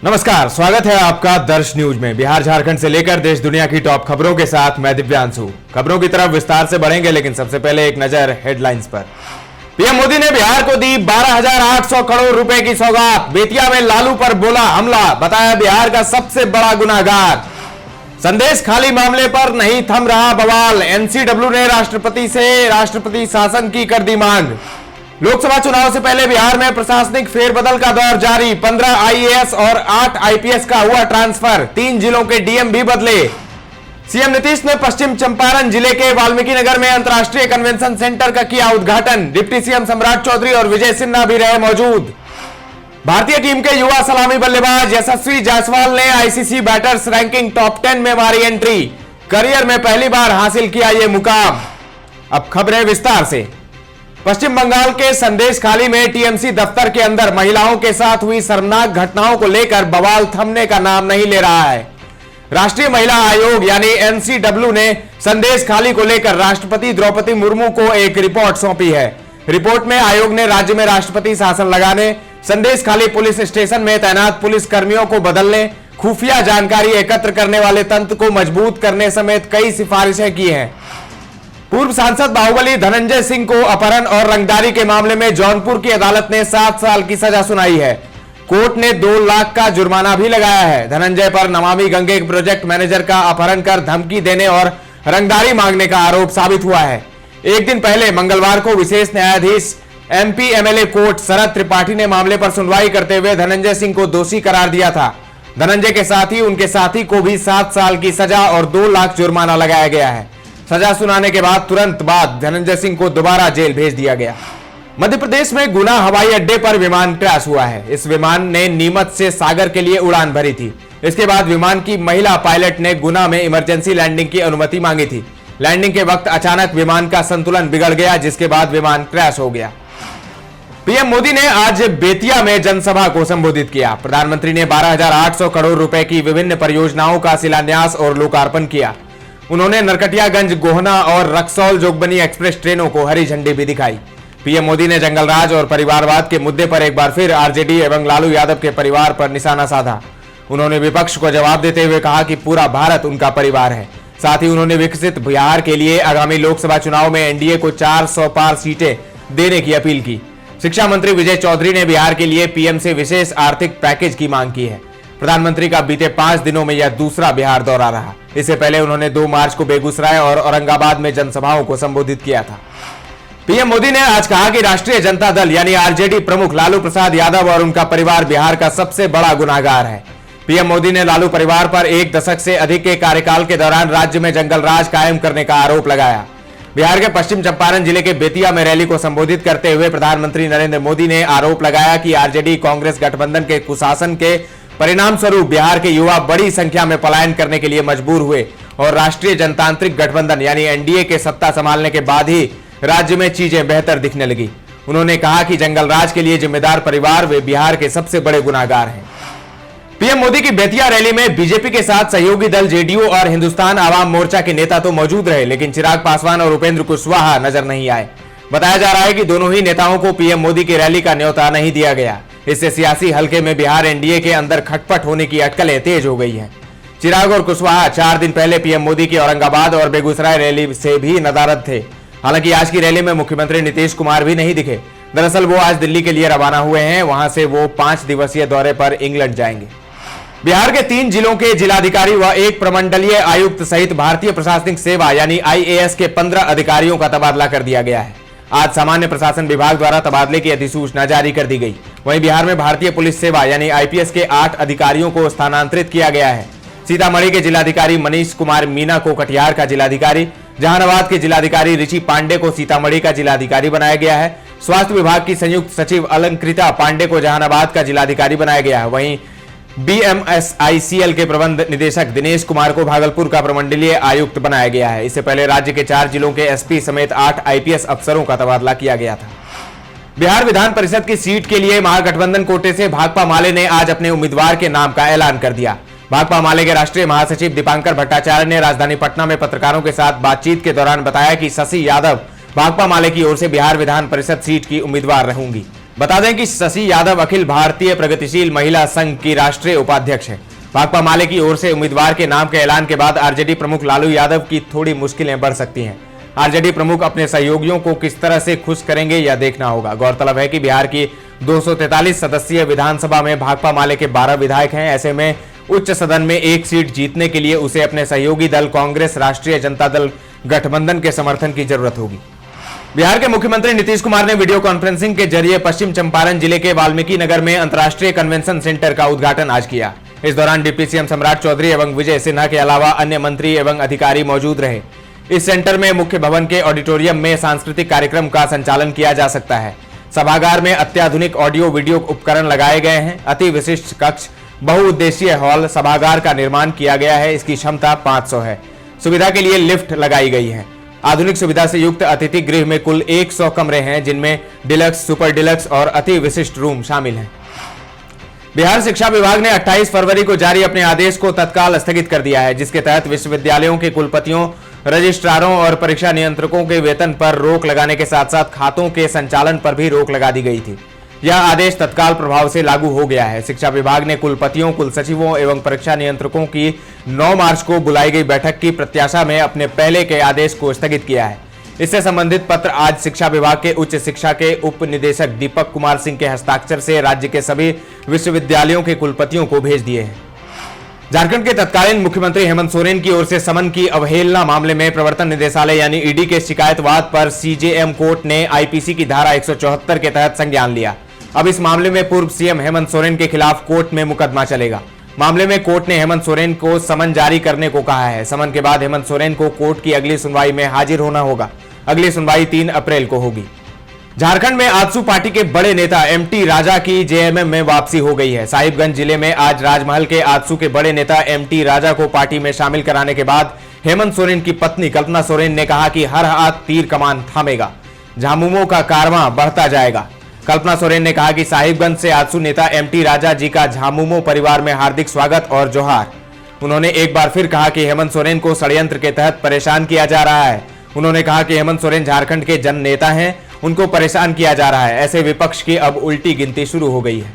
नमस्कार, स्वागत है आपका दर्श न्यूज में। बिहार झारखंड से लेकर देश दुनिया की टॉप खबरों के साथ मैं दिव्यांशु। खबरों की तरफ विस्तार से बढ़ेंगे, लेकिन सबसे पहले एक नजर हेडलाइंस पर। पीएम मोदी ने बिहार को दी 12,800 करोड़ रुपए की सौगात। बेतिया में लालू पर बोला हमला, बताया बिहार का सबसे बड़ा गुनाहगार। संदेश खाली मामले पर नहीं थम रहा बवाल। एनसीडब्ल्यू ने राष्ट्रपति से राष्ट्रपति शासन की कर दी मांग। लोकसभा चुनाव से पहले बिहार में प्रशासनिक फेरबदल का दौर जारी। 15 आईएएस और 8 आईपीएस का हुआ ट्रांसफर। 3 जिलों के डीएम भी बदले। सीएम नीतीश ने पश्चिम चंपारण जिले के वाल्मीकि नगर में अंतर्राष्ट्रीय कन्वेंशन सेंटर का किया उद्घाटन। डिप्टी सीएम सम्राट चौधरी और विजय सिन्हा भी रहे मौजूद। भारतीय टीम के युवा सलामी बल्लेबाज यशस्वी जायसवाल ने आईसीसी बैटर्स रैंकिंग टॉप 10 में मारी एंट्री। करियर में पहली बार हासिल किया यह मुकाम। अब खबरें विस्तार से। पश्चिम बंगाल के संदेश खाली में टीएमसी दफ्तर के अंदर महिलाओं के साथ हुई शर्मनाक घटनाओं को लेकर बवाल थमने का नाम नहीं ले रहा है। राष्ट्रीय महिला आयोग यानी एनसीडब्ल्यू ने संदेश खाली को लेकर राष्ट्रपति द्रौपदी मुर्मू को एक रिपोर्ट सौंपी है। रिपोर्ट में आयोग ने राज्य में राष्ट्रपति शासन लगाने, संदेश खाली पुलिस स्टेशन में तैनात पुलिस कर्मियों को बदलने, खुफिया जानकारी एकत्र करने वाले तंत्र को मजबूत करने समेत कई सिफारिशें की हैं। पूर्व सांसद बाहुबली धनंजय सिंह को अपहरण और रंगदारी के मामले में जौनपुर की अदालत ने 7 साल की सजा सुनाई है। कोर्ट ने 2 लाख का जुर्माना भी लगाया है। धनंजय पर नमामि गंगे प्रोजेक्ट मैनेजर का अपहरण कर धमकी देने और रंगदारी मांगने का आरोप साबित हुआ है। एक दिन पहले मंगलवार को विशेष न्यायाधीश एमपी एमएलए कोर्ट शरद त्रिपाठी ने मामले पर सुनवाई करते हुए धनंजय सिंह को दोषी करार दिया था। धनंजय के साथ ही उनके साथी को भी 7 साल की सजा और 2 लाख जुर्माना लगाया गया है। सजा सुनाने के बाद तुरंत बाद धनंजय सिंह को दोबारा जेल भेज दिया गया। मध्य प्रदेश में गुना हवाई अड्डे पर विमान क्रैश हुआ है। इस विमान ने नीमच से सागर के लिए उड़ान भरी थी। इसके बाद विमान की महिला पायलट ने गुना में इमरजेंसी लैंडिंग की अनुमति मांगी थी। लैंडिंग के वक्त अचानक विमान का संतुलन बिगड़ गया, जिसके बाद विमान क्रैश हो गया। पीएम मोदी ने आज बेतिया में जनसभा को संबोधित किया। प्रधानमंत्री ने 12,800 करोड़ रुपए की विभिन्न परियोजनाओं का शिलान्यास और लोकार्पण किया। उन्होंने नरकटियागंज, गोहना और रक्सौल जोगबनी एक्सप्रेस ट्रेनों को हरी झंडी भी दिखाई। पीएम मोदी ने जंगलराज और परिवारवाद के मुद्दे पर एक बार फिर आरजेडी एवं लालू यादव के परिवार पर निशाना साधा। उन्होंने विपक्ष को जवाब देते हुए कहा कि पूरा भारत उनका परिवार है। साथ ही उन्होंने विकसित बिहार के लिए आगामी लोकसभा चुनाव में एनडीए को 400 पार सीटें देने की अपील की। शिक्षा मंत्री विजय चौधरी ने बिहार के लिए पीएम से विशेष आर्थिक पैकेज की मांग की है। प्रधानमंत्री का बीते 5 दिनों में यह दूसरा बिहार दौरा रहा। इससे पहले उन्होंने 2 मार्च को बेगूसराय और औरंगाबाद में जनसभाओं को संबोधित किया था। पीएम मोदी ने आज कहा कि राष्ट्रीय जनता दल यानी आरजेडी प्रमुख लालू प्रसाद यादव और उनका परिवार बिहार का सबसे बड़ा गुनाहगार है। पीएम मोदी ने लालू परिवार पर 1 दशक से अधिक के कार्यकाल के दौरान राज्य में जंगल राज कायम करने का आरोप लगाया। बिहार के पश्चिम चंपारण जिले के बेतिया में रैली को संबोधित करते हुए प्रधानमंत्री नरेंद्र मोदी ने आरोप लगाया कि आरजेडी कांग्रेस गठबंधन के कुशासन के परिणाम स्वरूप बिहार के युवा बड़ी संख्या में पलायन करने के लिए मजबूर हुए और राष्ट्रीय जनतांत्रिक गठबंधन यानी एनडीए के सत्ता संभालने के बाद ही राज्य में चीजें बेहतर दिखने लगी। उन्होंने कहा कि जंगल राज के लिए जिम्मेदार परिवार वे बिहार के सबसे बड़े गुनाहगार हैं। पीएम मोदी की बेतिया रैली में बीजेपी के साथ सहयोगी दल जेडीयू और हिंदुस्तान आवाम मोर्चा के नेता तो मौजूद रहे, लेकिन चिराग पासवान और उपेंद्र कुशवाहा नजर नहीं आए। बताया जा रहा है कि दोनों ही नेताओं को पीएम मोदी की रैली का न्योता नहीं दिया गया। इससे सियासी हलके में बिहार एनडीए के अंदर खटपट होने की अटकलें तेज हो गई हैं। चिराग और कुशवाहा 4 दिन पहले पीएम मोदी की औरंगाबाद और बेगूसराय रैली से भी नदारद थे। हालांकि आज की रैली में मुख्यमंत्री नीतीश कुमार भी नहीं दिखे। दरअसल वो आज दिल्ली के लिए रवाना हुए हैं। वहां से वो 5 दिवसीय दौरे पर इंग्लैंड जाएंगे। बिहार के 3 जिलों के जिलाधिकारी व 1 प्रमंडलीय आयुक्त सहित भारतीय प्रशासनिक सेवा यानी आईएएस के 15 अधिकारियों का तबादला कर दिया गया है। आज सामान्य प्रशासन विभाग द्वारा तबादले की अधिसूचना जारी कर दी गई। वहीं बिहार में भारतीय पुलिस सेवा यानी आईपीएस के 8 अधिकारियों को स्थानांतरित किया गया है। सीतामढ़ी के जिलाधिकारी मनीष कुमार मीना को कटिहार का जिलाधिकारी, जहानाबाद के जिलाधिकारी ऋषि पांडे को सीतामढ़ी का जिलाधिकारी बनाया गया है। स्वास्थ्य विभाग की संयुक्त सचिव अलंकृता पांडे को जहानाबाद का जिलाधिकारी बनाया गया है। वहीं बीएमएसआईसीएल के प्रबंध निदेशक दिनेश कुमार को भागलपुर का प्रमंडलीय आयुक्त बनाया गया है। इससे पहले राज्य के 4 जिलों के एसपी समेत 8 आईपीएस अफसरों का तबादला किया गया था। बिहार विधान परिषद की सीट के लिए महागठबंधन कोटे से भाकपा माले ने आज अपने उम्मीदवार के नाम का ऐलान कर दिया। भाकपा माले के राष्ट्रीय महासचिव दीपांकर भट्टाचार्य ने राजधानी पटना में पत्रकारों के साथ बातचीत के दौरान बताया कि शशि यादव भाकपा माले की ओर से बिहार विधान परिषद सीट की उम्मीदवार रहूंगी। बता दें कि शशि यादव अखिल भारतीय प्रगतिशील महिला संघ की राष्ट्रीय उपाध्यक्ष है। भाकपा माले की ओर से उम्मीदवार के नाम के ऐलान के बाद आरजेडी प्रमुख लालू यादव की थोड़ी मुश्किलें बढ़ सकती हैं। आरजेडी प्रमुख अपने सहयोगियों को किस तरह से खुश करेंगे यह देखना होगा। गौरतलब है कि बिहार की 243 सदस्यीय विधानसभा में भाकपा माले के 12 विधायक हैं। ऐसे में उच्च सदन में एक सीट जीतने के लिए उसे अपने सहयोगी दल कांग्रेस, राष्ट्रीय जनता दल गठबंधन के समर्थन की जरूरत होगी। बिहार के मुख्यमंत्री नीतीश कुमार ने वीडियो कॉन्फ्रेंसिंग के जरिए पश्चिम चंपारण जिले के वाल्मीकि नगर में अंतर्राष्ट्रीय कन्वेंशन सेंटर का उद्घाटन आज किया। इस दौरान डिप्टी सीएम सम्राट चौधरी एवं विजय सिन्हा के अलावा अन्य मंत्री एवं अधिकारी मौजूद रहे। इस सेंटर में मुख्य भवन के ऑडिटोरियम में सांस्कृतिक कार्यक्रम का संचालन किया जा सकता है। सभागार में अत्याधुनिक ऑडियो वीडियो उपकरण लगाए गए हैं। अति विशिष्ट कक्ष, बहुउद्देशीय हॉल सभागार का निर्माण किया गया है। इसकी क्षमता 500 है। सुविधा के लिए लिफ्ट लगाई गई है। आधुनिक सुविधा से युक्त अतिथि गृह में कुल 100 कमरे हैं, जिनमें डिलक्स, सुपर डिलक्स और अति विशिष्ट रूम शामिल हैं। बिहार शिक्षा विभाग ने 28 फरवरी को जारी अपने आदेश को तत्काल स्थगित कर दिया है, जिसके तहत विश्वविद्यालयों के कुलपतियों, रजिस्ट्रारों और परीक्षा नियंत्रकों के वेतन पर रोक लगाने के साथ साथ खातों के संचालन पर भी रोक लगा दी गई थी। यह आदेश तत्काल प्रभाव से लागू हो गया है। शिक्षा विभाग ने कुलपतियों, कुलसचिवों एवं परीक्षा नियंत्रकों की 9 मार्च को बुलाई गई बैठक की प्रत्याशा में अपने पहले के आदेश को स्थगित किया है। इससे संबंधित पत्र आज शिक्षा विभाग के उच्च शिक्षा के उप निदेशक दीपक कुमार सिंह के हस्ताक्षर से राज्य के सभी विश्वविद्यालयों के कुलपतियों को भेज दिए हैं। झारखंड के तत्कालीन मुख्यमंत्री हेमंत सोरेन की ओर से समन की अवहेलना मामले में प्रवर्तन निदेशालय यानी ईडी के शिकायतवाद पर सीजेएम कोर्ट ने आईपीसी की धारा 174 के तहत संज्ञान लिया। अब इस मामले में पूर्व सीएम हेमंत सोरेन के खिलाफ कोर्ट में मुकदमा चलेगा। मामले में कोर्ट ने हेमंत सोरेन को समन जारी करने को कहा है। समन के बाद हेमंत सोरेन को कोर्ट की अगली सुनवाई में हाजिर होना होगा। अगली सुनवाई 3 अप्रैल को होगी। झारखंड में आजसू पार्टी के बड़े नेता एमटी राजा की जेएमएम में वापसी हो गई है। साहिबगंज जिले में आज राजमहल के आजसू के बड़े नेता एमटी राजा को पार्टी में शामिल कराने के बाद हेमंत सोरेन की पत्नी कल्पना सोरेन ने कहा कि हर हाथ तीर कमान थामेगा, झामुमो का कारवां बढ़ता जाएगा। कल्पना सोरेन ने कहा कि साहिबगंज से आजसू नेता एमटी राजा जी का झामुमो परिवार में हार्दिक स्वागत और जोहार। उन्होंने एक बार फिर कहा कि हेमंत सोरेन को षड्यंत्र के तहत परेशान किया जा रहा है। उन्होंने कहा कि हेमंत सोरेन झारखंड के जन नेता हैं, उनको परेशान किया जा रहा है। ऐसे विपक्ष की अब उल्टी गिनती शुरू हो गई है।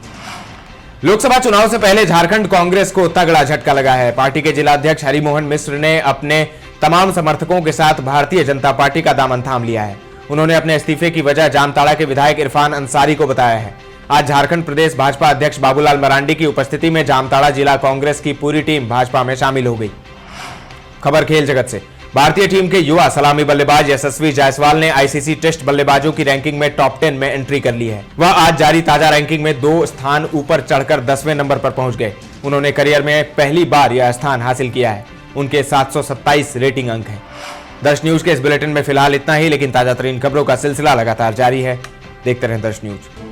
लोकसभा चुनाव से पहले झारखंड कांग्रेस को तगड़ा झटका लगा है। पार्टी के जिलाध्यक्ष हरिमोहन मिश्र ने अपने तमाम समर्थकों के साथ भारतीय जनता पार्टी का दामन थाम लिया है। उन्होंने अपने इस्तीफे की वजह जामताड़ा के विधायक इरफान अंसारी को बताया है। आज झारखंड प्रदेश भाजपा अध्यक्ष बाबूलाल मरांडी की उपस्थिति में जामताड़ा जिला कांग्रेस की पूरी टीम भाजपा में शामिल हो गई। खबर खेल जगत से। भारतीय टीम के युवा सलामी बल्लेबाज यशस्वी जायसवाल ने आईसीसी टेस्ट बल्लेबाजों की रैंकिंग में टॉप 10 में एंट्री कर ली है। वह आज जारी ताजा रैंकिंग में 2 स्थान ऊपर चढ़कर 10वें नंबर पर पहुंच गए। उन्होंने करियर में पहली बार यह स्थान हासिल किया है। उनके 727 रेटिंग अंक हैं। दर्श न्यूज के इस बुलेटिन में फिलहाल इतना ही, लेकिन ताजा तरीन खबरों का सिलसिला लगातार जारी है। देखते रहें दर्श न्यूज।